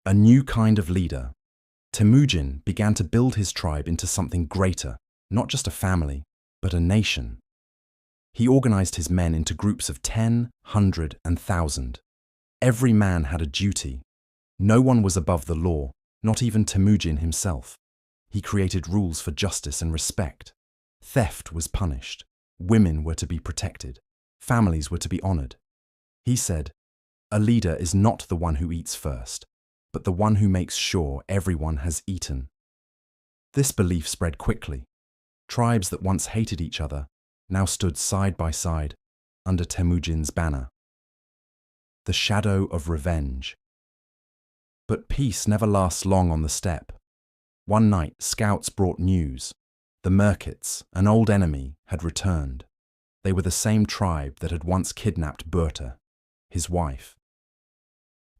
A new kind of leader. Temüjin began to build his tribe into something greater, not just a family, but a nation. He organized his men into groups of 10, 100, and 1,000. Every man had a duty. No one was above the law, not even Temüjin himself. He created rules for justice and respect. Theft was punished. Women were to be protected. Families were to be honored. He said, "A leader is not the one who eats first, but the one who makes sure everyone has eaten." This belief spread quickly. Tribes that once hated each other now stood side by side under Temüjin's banner. The shadow of revenge. But peace never lasts long on the steppe. One night, scouts brought news. The Merkits, an old enemy, had returned. They were the same tribe that had once kidnapped Berta, his wife.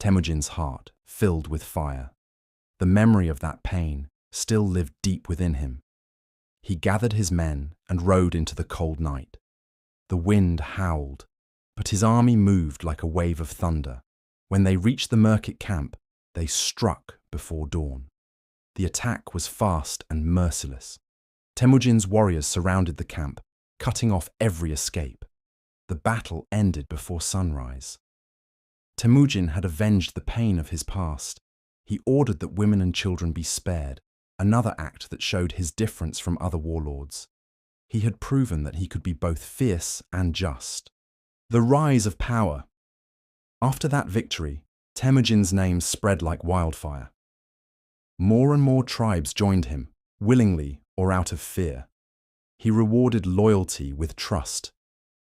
Temüjin's heart filled with fire. The memory of that pain still lived deep within him. He gathered his men and rode into the cold night. The wind howled, but his army moved like a wave of thunder. When they reached the Merkit camp, they struck before dawn. The attack was fast and merciless. Temüjin's warriors surrounded the camp, cutting off every escape. The battle ended before sunrise. Temüjin had avenged the pain of his past. He ordered that women and children be spared, another act that showed his difference from other warlords. He had proven that he could be both fierce and just. The rise of power. After that victory, Temüjin's name spread like wildfire. More and more tribes joined him, willingly or out of fear. He rewarded loyalty with trust.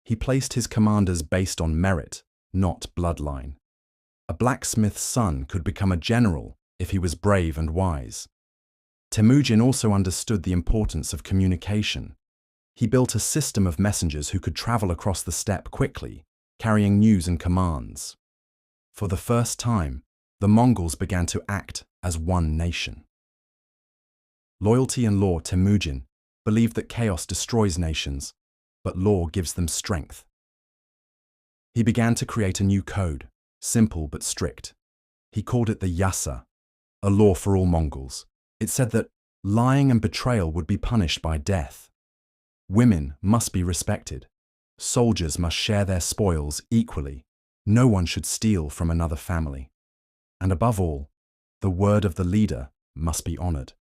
He placed his commanders based on merit, not bloodline. A blacksmith's son could become a general if he was brave and wise. Temüjin also understood the importance of communication. He built a system of messengers who could travel across the steppe quickly, carrying news and commands. For the first time, the Mongols began to act as one nation. Loyalty and law. Temüjin believed that chaos destroys nations, but law gives them strength. He began to create a new code, simple but strict. He called it the Yassa, a law for all Mongols. It said that lying and betrayal would be punished by death. Women must be respected. Soldiers must share their spoils equally. No one should steal from another family. And above all, the word of the leader must be honored.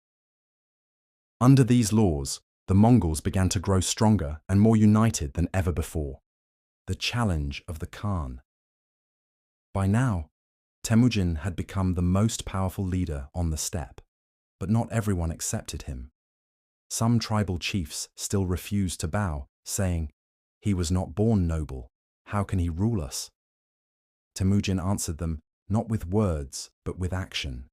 Under these laws, the Mongols began to grow stronger and more united than ever before. The challenge of the Khan. By now, Temüjin had become the most powerful leader on the steppe, but not everyone accepted him. Some tribal chiefs still refused to bow, saying, "He was not born noble. How can he rule us?" Temüjin answered them, not with words, but with action.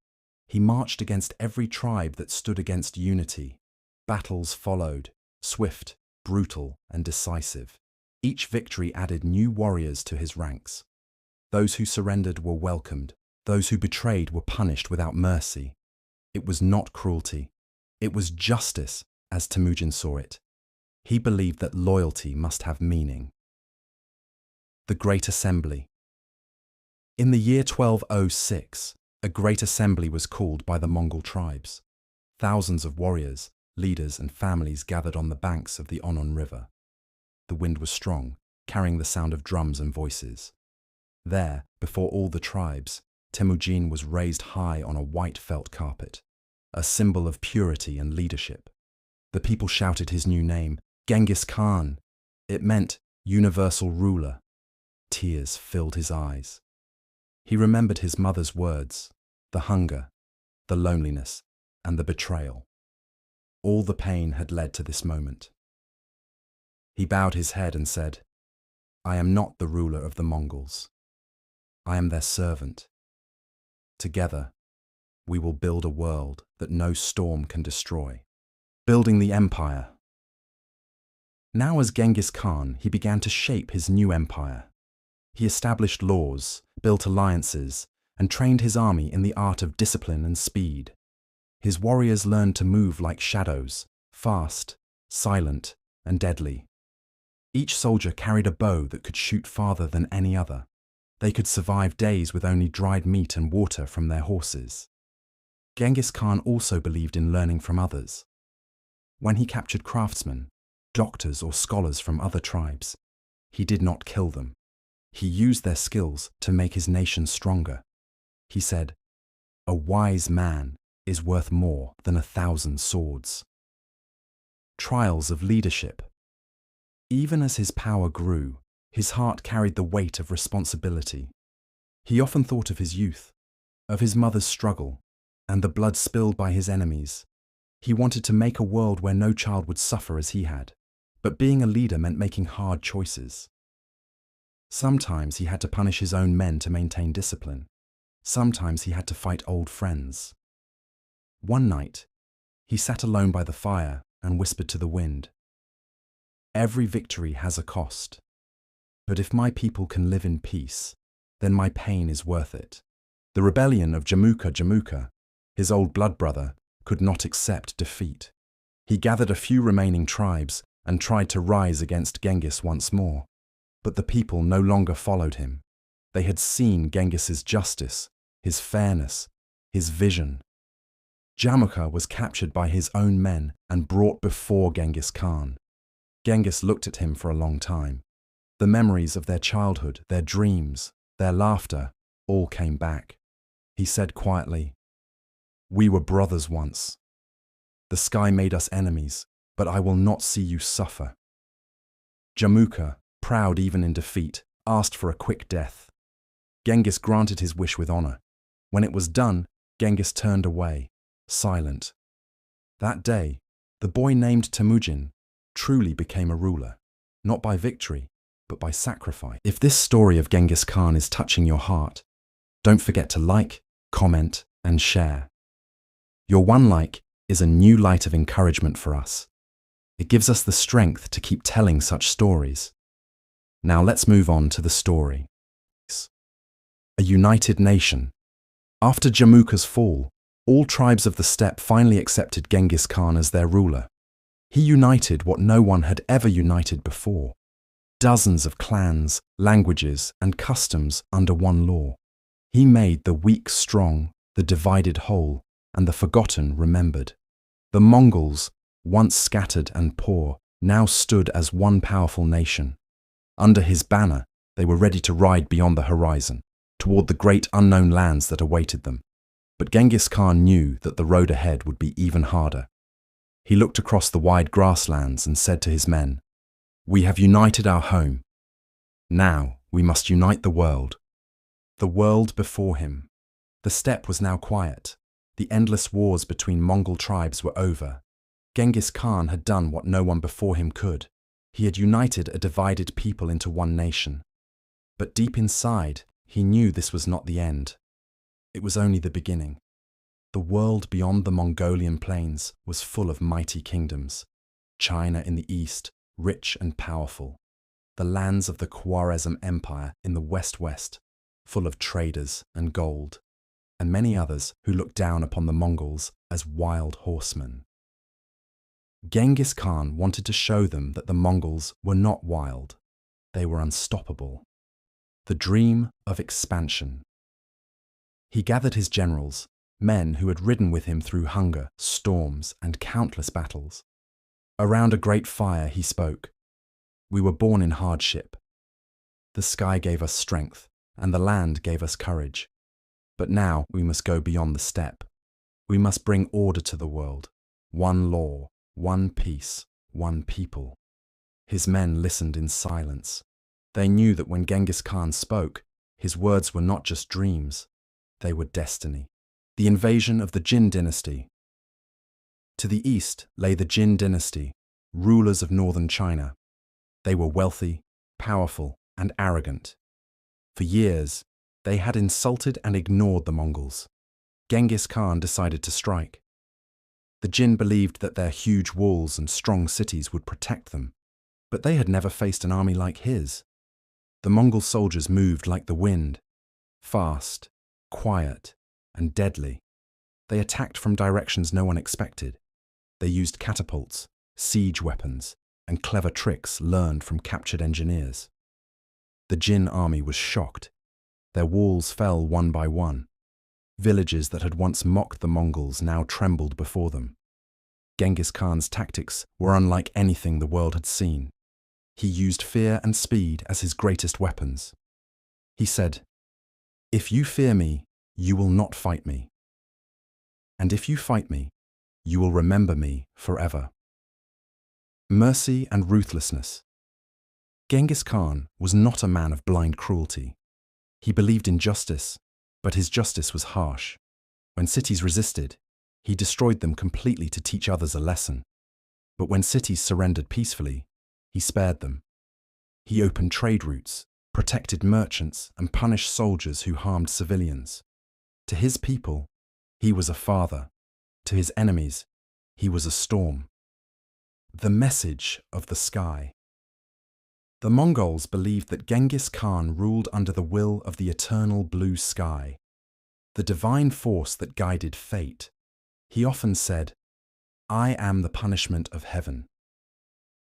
He marched against every tribe that stood against unity. Battles followed, swift, brutal, and decisive. Each victory added new warriors to his ranks. Those who surrendered were welcomed. Those who betrayed were punished without mercy. It was not cruelty. It was justice, as Temüjin saw it. He believed that loyalty must have meaning. The Great Assembly. In the year 1206, a great assembly was called by the Mongol tribes. Thousands of warriors, leaders, and families gathered on the banks of the Onon River. The wind was strong, carrying the sound of drums and voices. There, before all the tribes, Temüjin was raised high on a white felt carpet, a symbol of purity and leadership. The people shouted his new name, Genghis Khan. It meant universal ruler. Tears filled his eyes. He remembered his mother's words, the hunger, the loneliness, and the betrayal. All the pain had led to this moment. He bowed his head and said, "I am not the ruler of the Mongols. I am their servant. Together, we will build a world that no storm can destroy." Building the empire. Now as Genghis Khan, he began to shape his new empire. He established laws, built alliances, and trained his army in the art of discipline and speed. His warriors learned to move like shadows, fast, silent, and deadly. Each soldier carried a bow that could shoot farther than any other. They could survive days with only dried meat and water from their horses. Genghis Khan also believed in learning from others. When he captured craftsmen, doctors or scholars from other tribes, he did not kill them. He used their skills to make his nation stronger. He said, "A wise man is worth more than 1,000 swords." Trials of leadership. Even as his power grew, his heart carried the weight of responsibility. He often thought of his youth, of his mother's struggle, and the blood spilled by his enemies. He wanted to make a world where no child would suffer as he had, but being a leader meant making hard choices. Sometimes he had to punish his own men to maintain discipline. Sometimes he had to fight old friends. One night, he sat alone by the fire and whispered to the wind, "Every victory has a cost, but if my people can live in peace, then my pain is worth it." The rebellion of Jamuka, his old blood brother, could not accept defeat. He gathered a few remaining tribes and tried to rise against Genghis once more. But the people no longer followed him. They had seen Genghis's justice, his fairness, his vision. Jamuka was captured by his own men and brought before Genghis Khan. Genghis looked at him for a long time. The memories of their childhood, their dreams, their laughter, all came back. He said quietly, "We were brothers once. The sky made us enemies, but I will not see you suffer." Jamuka, proud even in defeat, asked for a quick death. Genghis granted his wish with honor. When it was done, Genghis turned away, silent. That day, the boy named Temüjin truly became a ruler, not by victory, but by sacrifice. If this story of Genghis Khan is touching your heart, don't forget to like, comment, and share. Your one like is a new light of encouragement for us. It gives us the strength to keep telling such stories. Now let's move on to the story. A united nation. After Jamuka's fall, all tribes of the steppe finally accepted Genghis Khan as their ruler. He united what no one had ever united before. Dozens of clans, languages, and customs under one law. He made the weak strong, the divided whole, and the forgotten remembered. The Mongols, once scattered and poor, now stood as one powerful nation. Under his banner, they were ready to ride beyond the horizon, toward the great unknown lands that awaited them. But Genghis Khan knew that the road ahead would be even harder. He looked across the wide grasslands and said to his men, "We have united our home. Now we must unite the world." The world before him. The steppe was now quiet. The endless wars between Mongol tribes were over. Genghis Khan had done what no one before him could. He had united a divided people into one nation. But deep inside, he knew this was not the end. It was only the beginning. The world beyond the Mongolian plains was full of mighty kingdoms. China in the east, rich and powerful. The lands of the Khwarezm Empire in the west-west, full of traders and gold. And many others who looked down upon the Mongols as wild horsemen. Genghis Khan wanted to show them that the Mongols were not wild. They were unstoppable. The dream of expansion. He gathered his generals, men who had ridden with him through hunger, storms, and countless battles. Around a great fire he spoke. "We were born in hardship. The sky gave us strength, and the land gave us courage. But now we must go beyond the steppe. We must bring order to the world. One law, one peace, one people." His men listened in silence. They knew that when Genghis Khan spoke, his words were not just dreams, they were destiny. The invasion of the Jin dynasty. To the east lay the Jin dynasty, rulers of northern China. They were wealthy, powerful, and arrogant. For years, they had insulted and ignored the Mongols. Genghis Khan decided to strike. The Jin believed that their huge walls and strong cities would protect them, but they had never faced an army like his. The Mongol soldiers moved like the wind, fast, quiet, and deadly. They attacked from directions no one expected. They used catapults, siege weapons, and clever tricks learned from captured engineers. The Jin army was shocked. Their walls fell one by one. Villages that had once mocked the Mongols now trembled before them. Genghis Khan's tactics were unlike anything the world had seen. He used fear and speed as his greatest weapons. He said, "If you fear me, you will not fight me. And if you fight me, you will remember me forever." Mercy and ruthlessness. Genghis Khan was not a man of blind cruelty. He believed in justice, but his justice was harsh. When cities resisted, he destroyed them completely to teach others a lesson. But when cities surrendered peacefully, he spared them. He opened trade routes, protected merchants, and punished soldiers who harmed civilians. To his people, he was a father. To his enemies, he was a storm. The message of the sky. The Mongols believed that Genghis Khan ruled under the will of the eternal blue sky, the divine force that guided fate. He often said, "I am the punishment of heaven."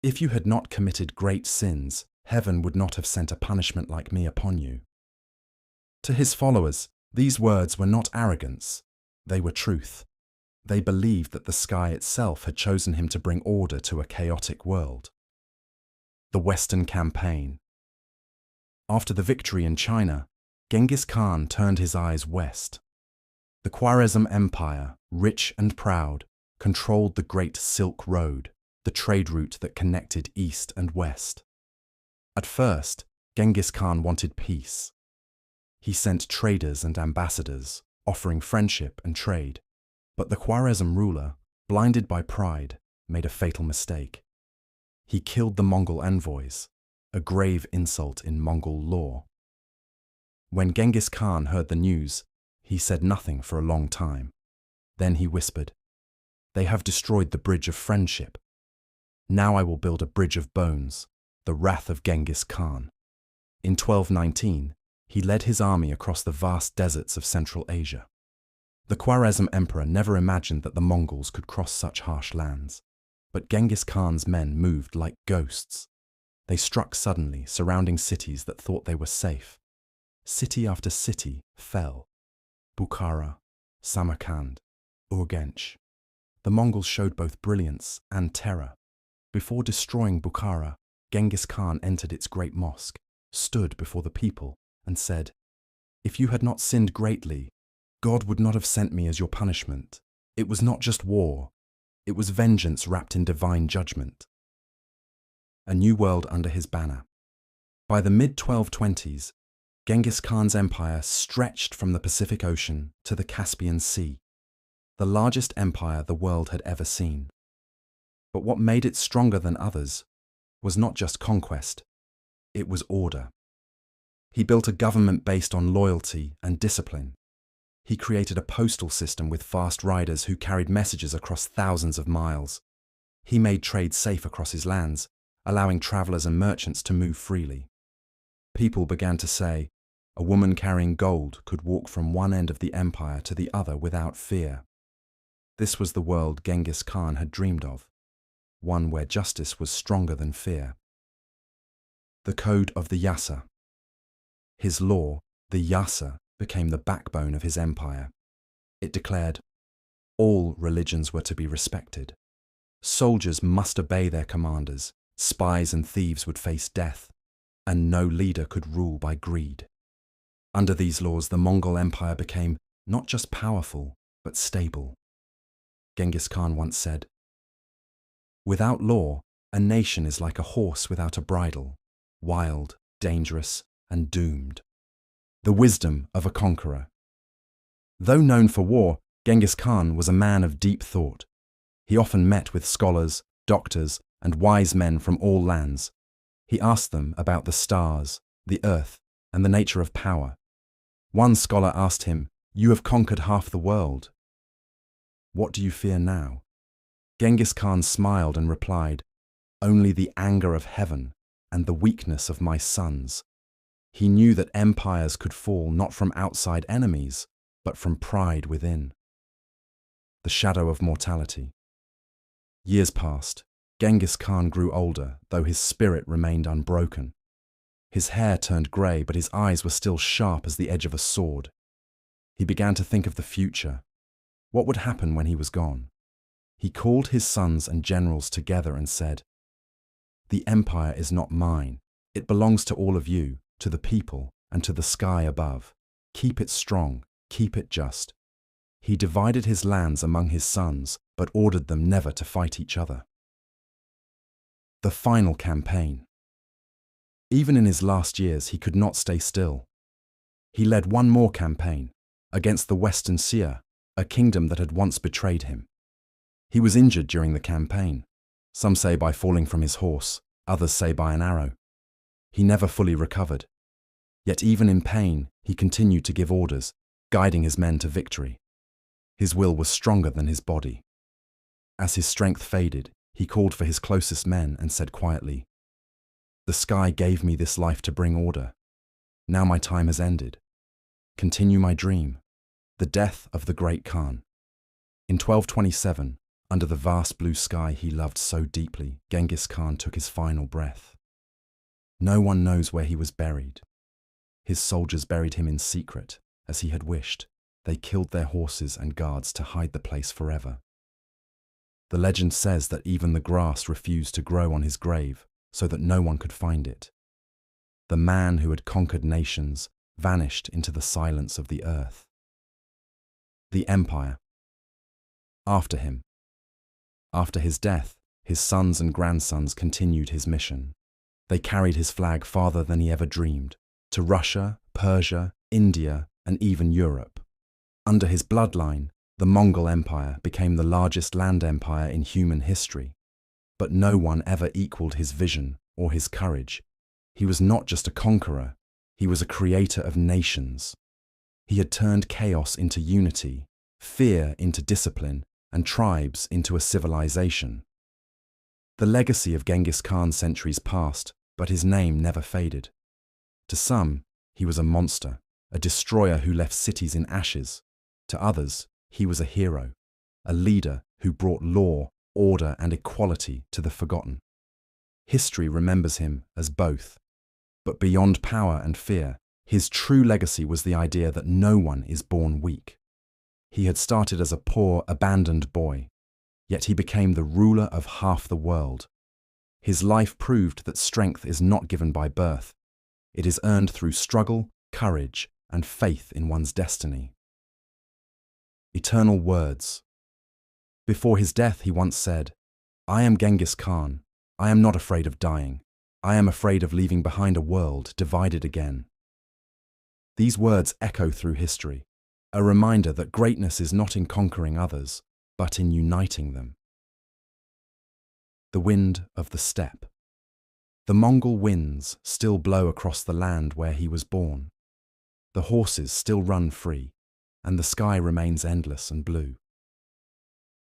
If you had not committed great sins, heaven would not have sent a punishment like me upon you. To his followers, these words were not arrogance, they were truth. They believed that the sky itself had chosen him to bring order to a chaotic world. The Western Campaign. After the victory in China, Genghis Khan turned his eyes west. The Khwarezm Empire, rich and proud, controlled the Great Silk Road, the trade route that connected east and west. At first, Genghis Khan wanted peace. He sent traders and ambassadors, offering friendship and trade. But the Khwarezm ruler, blinded by pride, made a fatal mistake. He killed the Mongol envoys, a grave insult in Mongol law. When Genghis Khan heard the news, he said nothing for a long time. Then he whispered, "They have destroyed the bridge of friendship. Now I will build a bridge of bones, the wrath of Genghis Khan." In 1219, he led his army across the vast deserts of Central Asia. The Khwarezm emperor never imagined that the Mongols could cross such harsh lands. But Genghis Khan's men moved like ghosts. They struck suddenly, surrounding cities that thought they were safe. City after city fell. Bukhara, Samarkand, Urgench. The Mongols showed both brilliance and terror. Before destroying Bukhara, Genghis Khan entered its great mosque, stood before the people, and said, "If you had not sinned greatly, God would not have sent me as your punishment. It was not just war. It was vengeance wrapped in divine judgment." A new world under his banner. By the mid-1220s, Genghis Khan's empire stretched from the Pacific Ocean to the Caspian Sea, the largest empire the world had ever seen. But what made it stronger than others was not just conquest, it was order. He built a government based on loyalty and discipline. He created a postal system with fast riders who carried messages across thousands of miles. He made trade safe across his lands, allowing travelers and merchants to move freely. People began to say, a woman carrying gold could walk from one end of the empire to the other without fear. This was the world Genghis Khan had dreamed of, one where justice was stronger than fear. The Code of the Yassa. His law, the Yassa, became the backbone of his empire. It declared, all religions were to be respected. Soldiers must obey their commanders, spies and thieves would face death, and no leader could rule by greed. Under these laws, the Mongol Empire became not just powerful, but stable. Genghis Khan once said, "Without law, a nation is like a horse without a bridle, wild, dangerous, and doomed." The wisdom of a conqueror. Though known for war, Genghis Khan was a man of deep thought. He often met with scholars, doctors, and wise men from all lands. He asked them about the stars, the earth, and the nature of power. One scholar asked him, "You have conquered half the world. What do you fear now?" Genghis Khan smiled and replied, "Only the anger of heaven and the weakness of my sons." He knew that empires could fall not from outside enemies, but from pride within. The shadow of mortality. Years passed. Genghis Khan grew older, though his spirit remained unbroken. His hair turned grey, but his eyes were still sharp as the edge of a sword. He began to think of the future. What would happen when he was gone? He called his sons and generals together and said, "The empire is not mine. It belongs to all of you, to the people, and to the sky above. Keep it strong, keep it just." He divided his lands among his sons, but ordered them never to fight each other. The final campaign. Even in his last years, he could not stay still. He led one more campaign, against the Western Seer, a kingdom that had once betrayed him. He was injured during the campaign. Some say by falling from his horse, others say by an arrow. He never fully recovered. Yet even in pain, he continued to give orders, guiding his men to victory. His will was stronger than his body. As his strength faded, he called for his closest men and said quietly, "The sky gave me this life to bring order. Now my time has ended. Continue my dream, the death of the great Khan." In 1227, under the vast blue sky he loved so deeply, Genghis Khan took his final breath. No one knows where he was buried. His soldiers buried him in secret, as he had wished. They killed their horses and guards to hide the place forever. The legend says that even the grass refused to grow on his grave, so that no one could find it. The man who had conquered nations vanished into the silence of the earth. The empire. After him. After his death, his sons and grandsons continued his mission. They carried his flag farther than he ever dreamed, to Russia, Persia, India, and even Europe. Under his bloodline, the Mongol Empire became the largest land empire in human history. But no one ever equaled his vision or his courage. He was not just a conqueror, he was a creator of nations. He had turned chaos into unity, fear into discipline, and tribes into a civilization. The legacy of Genghis Khan centuries passed, but his name never faded. To some, he was a monster, a destroyer who left cities in ashes. To others, he was a hero, a leader who brought law, order, and equality to the forgotten. History remembers him as both. But beyond power and fear, his true legacy was the idea that no one is born weak. He had started as a poor, abandoned boy, yet he became the ruler of half the world. His life proved that strength is not given by birth. It is earned through struggle, courage, and faith in one's destiny. Eternal words. Before his death, he once said, "I am Genghis Khan. I am not afraid of dying. I am afraid of leaving behind a world divided again." These words echo through history, a reminder that greatness is not in conquering others, but in uniting them. The wind of the steppe. The Mongol winds still blow across the land where he was born. The horses still run free, and the sky remains endless and blue.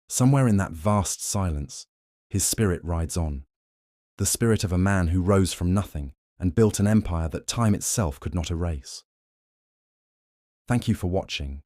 Somewhere in that vast silence, his spirit rides on, the spirit of a man who rose from nothing and built an empire that time itself could not erase. Thank you for watching.